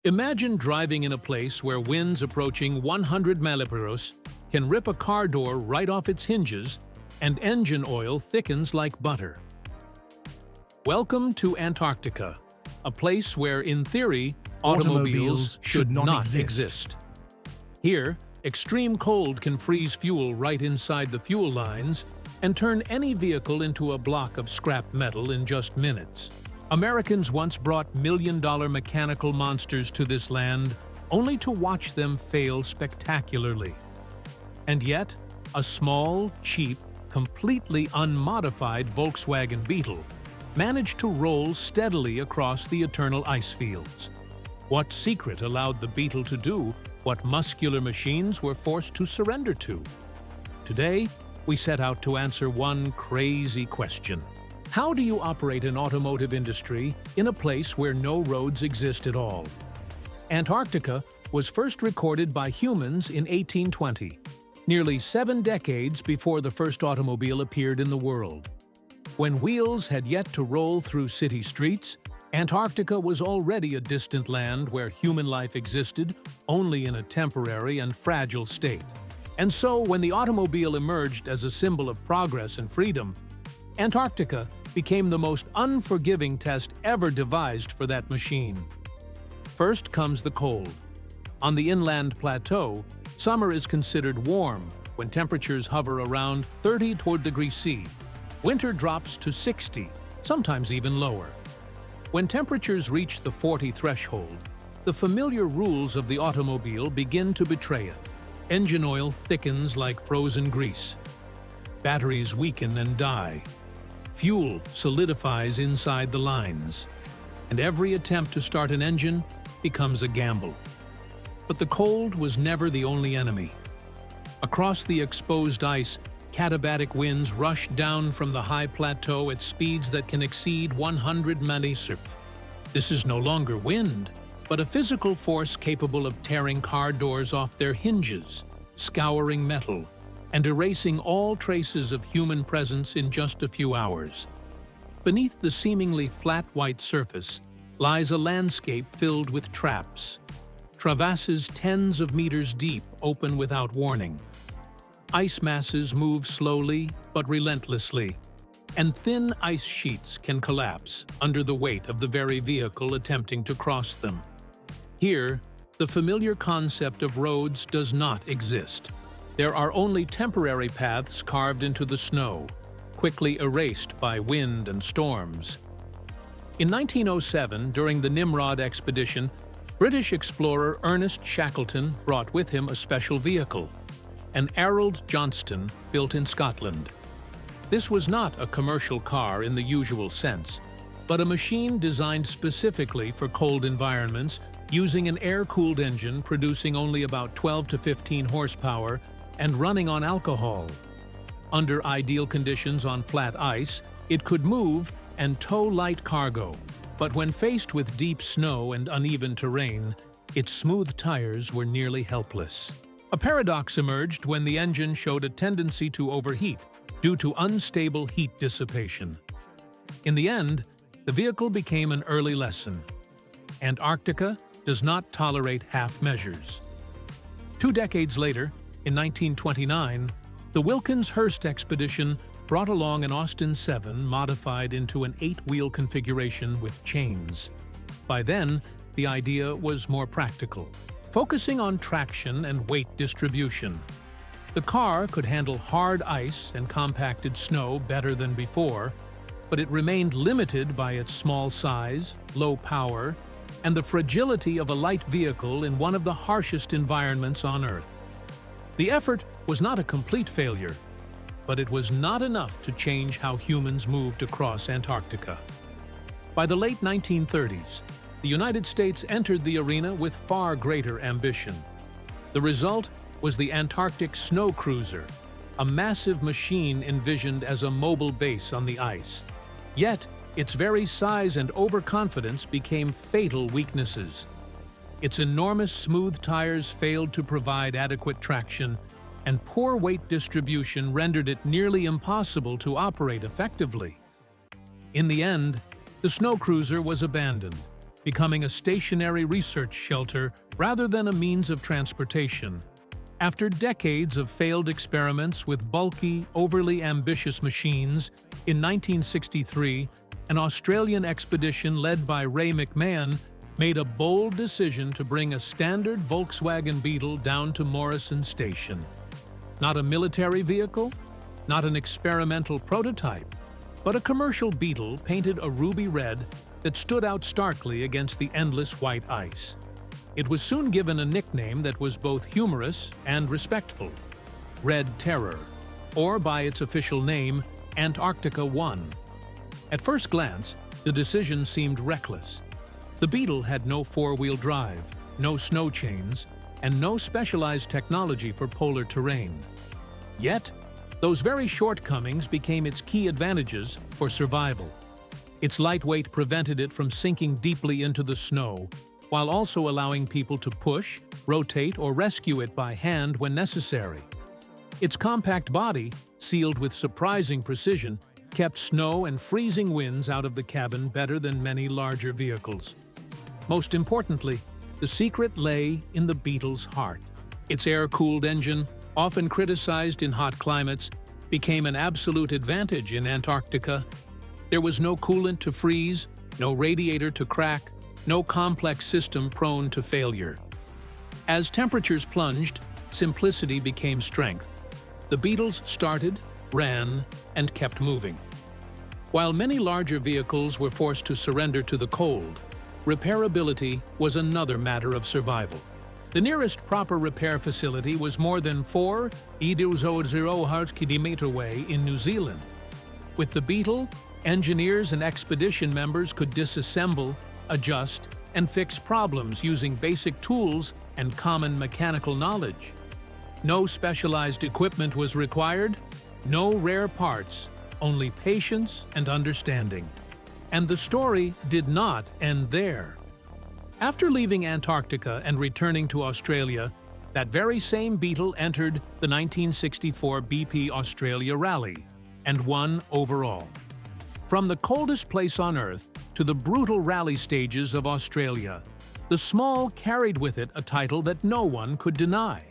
Imagine driving in a place where winds approaching 100 mph can rip a car door right off its hinges and engine oil thickens like butter. Welcome to Antarctica, a place where, in theory, automobiles should not exist. Here, extreme cold can freeze fuel right inside the fuel lines and turn any vehicle into a block of scrap metal in just minutes. Americans once brought million-dollar mechanical monsters to this land only to watch them fail spectacularly. And yet, a small, cheap, completely unmodified Volkswagen Beetle managed to roll steadily across the eternal ice fields. What secret allowed the Beetle to do what muscular machines were forced to surrender to? Today, we set out to answer one crazy question. How do you operate an automotive industry in a place where no roads exist at all? Antarctica was first recorded by humans in 1820, nearly 7 decades before the first automobile appeared in the world. When wheels had yet to roll through city streets, Antarctica was already a distant land where human life existed only in a temporary and fragile state. And so, when the automobile emerged as a symbol of progress and freedom, Antarctica became the most unforgiving test ever devised for that machine. First comes the cold. On the inland plateau, summer is considered warm when temperatures hover around 30 degrees C. Winter drops to 60, sometimes even lower. When temperatures reach the 40 threshold, the familiar rules of the automobile begin to betray it. Engine oil thickens like frozen grease. Batteries weaken and die. Fuel solidifies inside the lines. And every attempt to start an engine becomes a gamble. But the cold was never the only enemy. Across the exposed ice, katabatic winds rush down from the high plateau at speeds that can exceed 100 mph. This is no longer wind, but a physical force capable of tearing car doors off their hinges, scouring metal, and erasing all traces of human presence in just a few hours. Beneath the seemingly flat white surface lies a landscape filled with traps. Crevasses tens of meters deep open without warning. Ice masses move slowly but relentlessly, and thin ice sheets can collapse under the weight of the very vehicle attempting to cross them. Here, the familiar concept of roads does not exist. There are only temporary paths carved into the snow, quickly erased by wind and storms. In 1907, during the Nimrod expedition, British explorer Ernest Shackleton brought with him a special vehicle, an Arrold Johnston built in Scotland. This was not a commercial car in the usual sense, but a machine designed specifically for cold environments, using an air-cooled engine producing only about 12 to 15 horsepower and running on alcohol. Under ideal conditions on flat ice, it could move and tow light cargo, but when faced with deep snow and uneven terrain, its smooth tires were nearly helpless. A paradox emerged when the engine showed a tendency to overheat due to unstable heat dissipation. In the end, the vehicle became an early lesson. Antarctica does not tolerate half measures. 2 decades later, in 1929, the Wilkins-Hearst expedition brought along an Austin 7 modified into an 8-wheel configuration with chains. By then, the idea was more practical, focusing on traction and weight distribution. The car could handle hard ice and compacted snow better than before, but it remained limited by its small size, low power, and the fragility of a light vehicle in one of the harshest environments on Earth. The effort was not a complete failure, but it was not enough to change how humans moved across Antarctica. By the late 1930s, the United States entered the arena with far greater ambition. The result was the Antarctic Snow Cruiser, a massive machine envisioned as a mobile base on the ice. Yet, its very size and overconfidence became fatal weaknesses. Its enormous smooth tires failed to provide adequate traction, and poor weight distribution rendered it nearly impossible to operate effectively. In the end, the snow cruiser was abandoned, becoming a stationary research shelter rather than a means of transportation. After decades of failed experiments with bulky, overly ambitious machines, in 1963, an Australian expedition led by Ray McMahon made a bold decision to bring a standard Volkswagen Beetle down to Morrison Station. Not a military vehicle, not an experimental prototype, but a commercial Beetle painted a ruby red that stood out starkly against the endless white ice. It was soon given a nickname that was both humorous and respectful, Red Terror, or by its official name, Antarctica 1. At first glance, the decision seemed reckless. The Beetle had no four-wheel drive, no snow chains, and no specialized technology for polar terrain. Yet, those very shortcomings became its key advantages for survival. Its lightweight prevented it from sinking deeply into the snow, while also allowing people to push, rotate, or rescue it by hand when necessary. Its compact body, sealed with surprising precision, kept snow and freezing winds out of the cabin better than many larger vehicles. Most importantly, the secret lay in the Beetle's heart. Its air-cooled engine, often criticized in hot climates, became an absolute advantage in Antarctica. There was no coolant to freeze, no radiator to crack, no complex system prone to failure. As temperatures plunged, simplicity became strength. The Beetles started, ran, and kept moving. While many larger vehicles were forced to surrender to the cold, repairability was another matter of survival. The nearest proper repair facility was more than 4,000 kilometers away in New Zealand. With the Beetle, engineers and expedition members could disassemble, adjust, and fix problems using basic tools and common mechanical knowledge. No specialized equipment was required, no rare parts, only patience and understanding. And the story did not end there. After leaving Antarctica and returning to Australia, that very same Beetle entered the 1964 BP Australia Rally and won overall. From the coldest place on Earth to the brutal rally stages of Australia, the Small carried with it a title that no one could deny.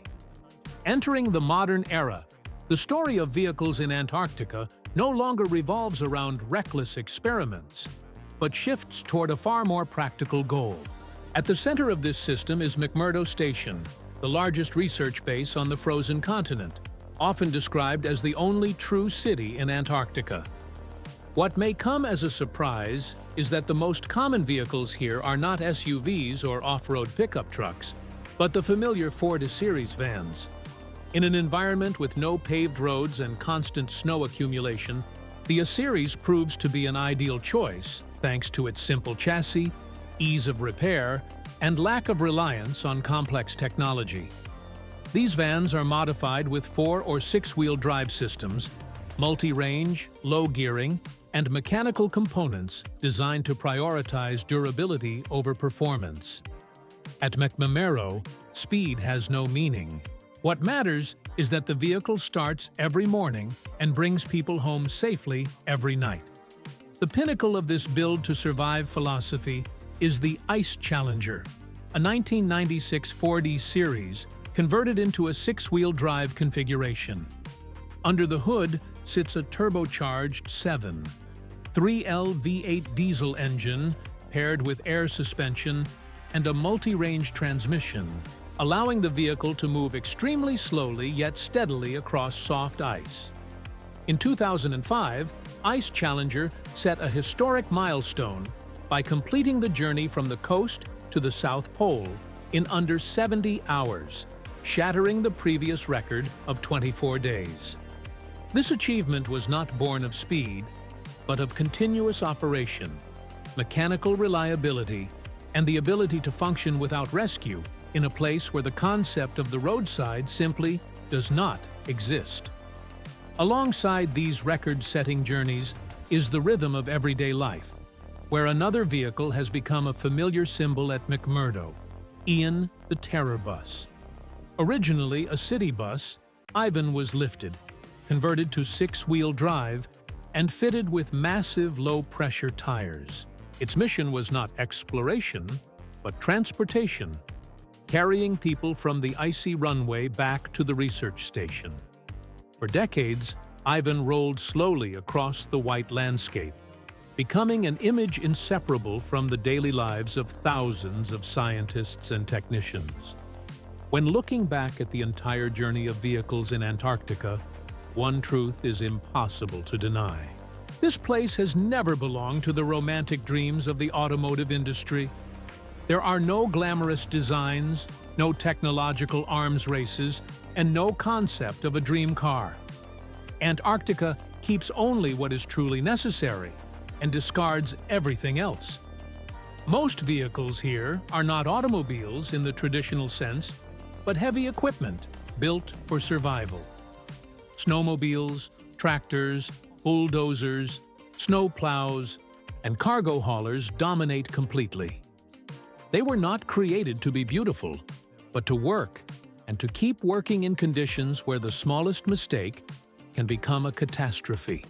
Entering the modern era, the story of vehicles in Antarctica no longer revolves around reckless experiments, but shifts toward a far more practical goal. At the center of this system is McMurdo Station, the largest research base on the frozen continent, often described as the only true city in Antarctica. What may come as a surprise is that the most common vehicles here are not SUVs or off-road pickup trucks, but the familiar Ford Series vans. In an environment with no paved roads and constant snow accumulation, the A-Series proves to be an ideal choice thanks to its simple chassis, ease of repair, and lack of reliance on complex technology. These vans are modified with 4- or 6-wheel drive systems, multi-range, low gearing, and mechanical components designed to prioritize durability over performance. At McMurdo, speed has no meaning. What matters is that the vehicle starts every morning and brings people home safely every night. The pinnacle of this build-to-survive philosophy is the Ice Challenger, a 1996 Ford E-Series converted into a 6-wheel drive configuration. Under the hood sits a turbocharged 3L V8 diesel engine paired with air suspension and a multi-range transmission, allowing the vehicle to move extremely slowly yet steadily across soft ice. In 2005, Ice Challenger set a historic milestone by completing the journey from the coast to the South Pole in under 70 hours, shattering the previous record of 24 days. This achievement was not born of speed, but of continuous operation, mechanical reliability, and the ability to function without rescue in a place where the concept of the roadside simply does not exist. Alongside these record-setting journeys is the rhythm of everyday life, where another vehicle has become a familiar symbol at McMurdo, Ian the Terror Bus. Originally a city bus, Ivan was lifted, converted to 6-wheel drive, and fitted with massive low-pressure tires. Its mission was not exploration, but transportation, carrying people from the icy runway back to the research station. For decades, Ivan rolled slowly across the white landscape, becoming an image inseparable from the daily lives of thousands of scientists and technicians. When looking back at the entire journey of vehicles in Antarctica, one truth is impossible to deny. This place has never belonged to the romantic dreams of the automotive industry. There are no glamorous designs, no technological arms races, and no concept of a dream car. Antarctica keeps only what is truly necessary and discards everything else. Most vehicles here are not automobiles in the traditional sense, but heavy equipment built for survival. Snowmobiles, tractors, bulldozers, snow plows, and cargo haulers dominate completely. They were not created to be beautiful, but to work, and to keep working in conditions where the smallest mistake can become a catastrophe.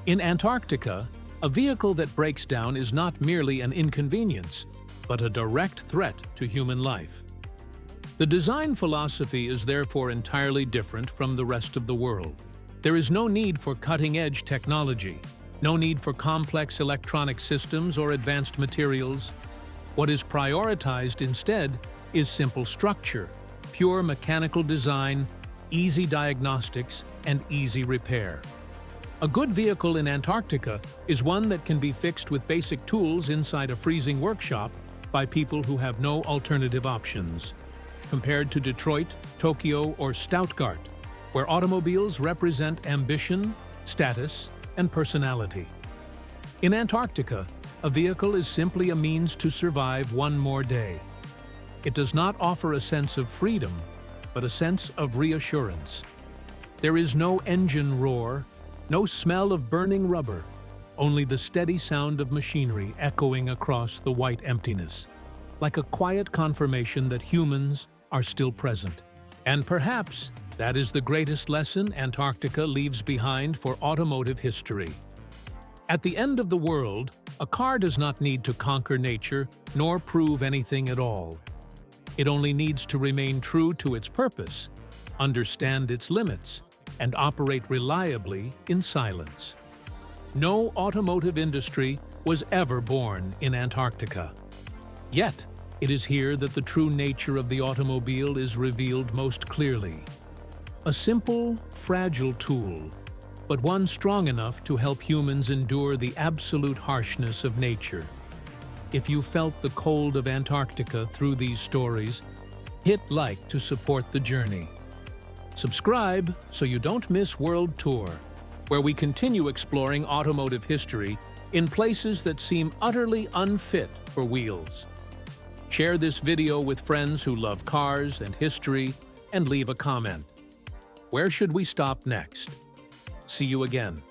In Antarctica, a vehicle that breaks down is not merely an inconvenience, but a direct threat to human life. The design philosophy is therefore entirely different from the rest of the world. There is no need for cutting-edge technology, no need for complex electronic systems or advanced materials. What is prioritized instead is simple structure, pure mechanical design, easy diagnostics, and easy repair. A good vehicle in Antarctica is one that can be fixed with basic tools inside a freezing workshop by people who have no alternative options. Compared to Detroit, Tokyo, or Stuttgart, where automobiles represent ambition, status, and personality. In Antarctica, a vehicle is simply a means to survive one more day. It does not offer a sense of freedom, but a sense of reassurance. There is no engine roar, no smell of burning rubber, only the steady sound of machinery echoing across the white emptiness, like a quiet confirmation that humans are still present. And perhaps that is the greatest lesson Antarctica leaves behind for automotive history. At the end of the world, a car does not need to conquer nature nor prove anything at all. It only needs to remain true to its purpose, understand its limits, and operate reliably in silence. No automotive industry was ever born in Antarctica. Yet, it is here that the true nature of the automobile is revealed most clearly. A simple, fragile tool, but one strong enough to help humans endure the absolute harshness of nature. If you felt the cold of Antarctica through these stories, hit like to support the journey. Subscribe so you don't miss World Tour, where we continue exploring automotive history in places that seem utterly unfit for wheels. Share this video with friends who love cars and history, and leave a comment. Where should we stop next? See you again.